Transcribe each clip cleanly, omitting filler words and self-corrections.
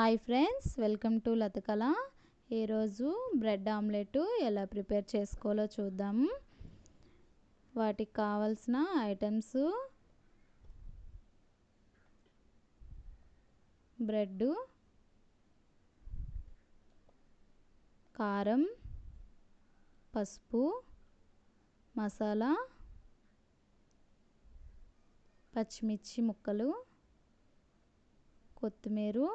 Hi friends, welcome to Lathakala. ఈరోజు bread omelette ఎలా prepare చేసుకోవాలో చూద్దాము. వాటికి కావాల్సిన ఐటమ్స్: బ్రెడ్, కారం, పసుపు, మసాలా, పచ్చిమిర్చి ముక్కలు, కొత్తిమీర,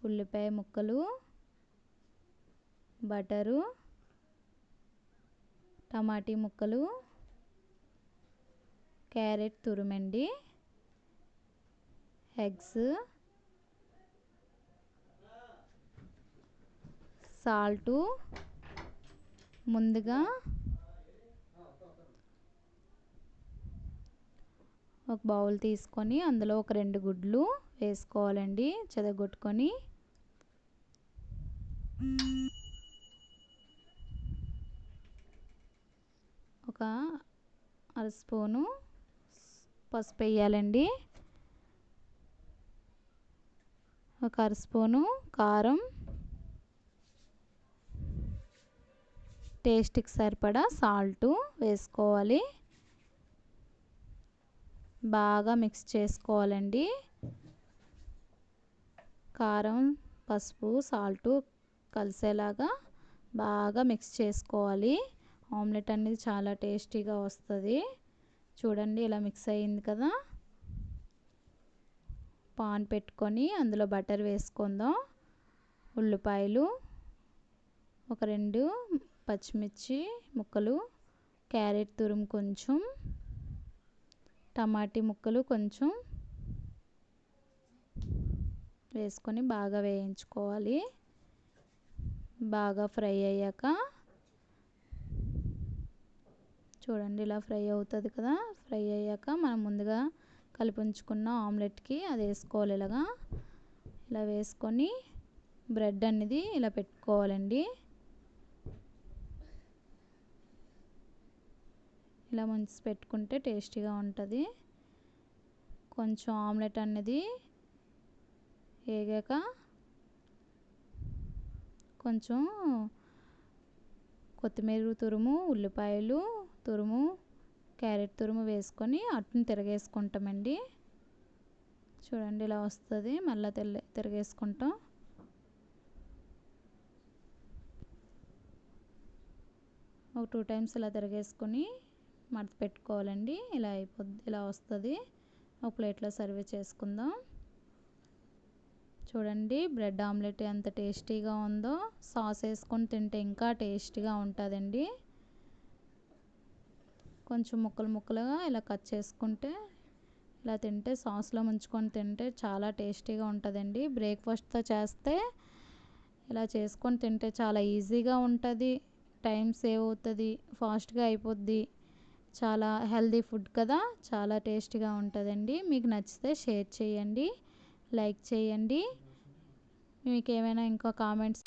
ఉల్లిపాయ ముక్కలు, బటరు, టమాటీ ముక్కలు, క్యారెట్ తురుమండి, ఎగ్స్, సాల్టు. ముందుగా ఒక బౌల్ తీసుకొని అందులో ఒక 2 గుడ్లు వేసుకోవాలండి, చెదగొట్టుకొని. ఒక అర స్పూను పసుపు వేయాలండి, ఒక అర స్పూను కారం, టేస్ట్కి సరిపడా సాల్టు వేసుకోవాలి. బాగా మిక్స్ చేసుకోవాలండి. కారం, పసుపు, సాల్టు కలిసేలాగా బాగా మిక్స్ చేసుకోవాలి. ఆమ్లెట్ అనేది చాలా టేస్టీగా వస్తుంది. చూడండి, ఇలా మిక్స్ అయ్యింది కదా. పాన్ పెట్టుకొని అందులో బటర్ వేసుకుందాం. ఉల్లిపాయలు, ఒక 2 పచ్చిమిర్చి ముక్కలు, క్యారెట్ తురుము కొంచెం, టమాటీ ముక్కలు కొంచెం వేసుకొని బాగా వేయించుకోవాలి. బాగా ఫ్రై అయ్యాక చూడండి, ఇలా ఫ్రై అవుతుంది కదా. ఫ్రై అయ్యాక మనం ముందుగా కలిపి ఉంచుకున్న ఆమ్లెట్కి అది వేసుకోవాలి. ఇలా వేసుకొని బ్రెడ్ అనేది ఇలా పెట్టుకోవాలండి. ఇలా ముంచి పెట్టుకుంటే టేస్టీగా ఉంటుంది. కొంచెం ఆమ్లెట్ అనేది వేగాక కొంచెం కొత్తిమీర తురుము, ఉల్లిపాయలు తురుము, క్యారెట్ తురుము వేసుకొని అట్టుని తిరగేసుకుంటామండి. చూడండి, ఇలా వస్తుంది. మళ్ళీ తిరగేసుకుంటాం. ఒక 2 టైమ్స్ ఇలా తిరగేసుకొని మడత పెట్టుకోవాలండి. ఇలా అయిపోద్ది, ఇలా వస్తుంది. ఒక ప్లేట్లో సర్వ్ చేసుకుందాం. చూడండి, బ్రెడ్ ఆమ్లెట్ ఎంత టేస్టీగా ఉందో. సాస్ వేసుకొని తింటే ఇంకా టేస్టీగా ఉంటుందండి. కొంచెం ముక్కలు ముక్కలుగా ఇలా కట్ చేసుకుంటే ఇలా తింటే, సాస్లో ముంచుకొని తింటే చాలా టేస్టీగా ఉంటుందండి. బ్రేక్ఫాస్ట్తో చేస్తే ఇలా చేసుకొని తింటే చాలా ఈజీగా ఉంటుంది. టైం సేవ్ అవుతుంది, ఫాస్ట్గా అయిపోద్ది. చాలా హెల్దీ ఫుడ్ కదా, చాలా టేస్టీగా ఉంటుందండి. మీకు నచ్చితే షేర్ చేయండి, లైక్ చేయండి. మీకు ఏమైనా ఇంకా కామెంట్స్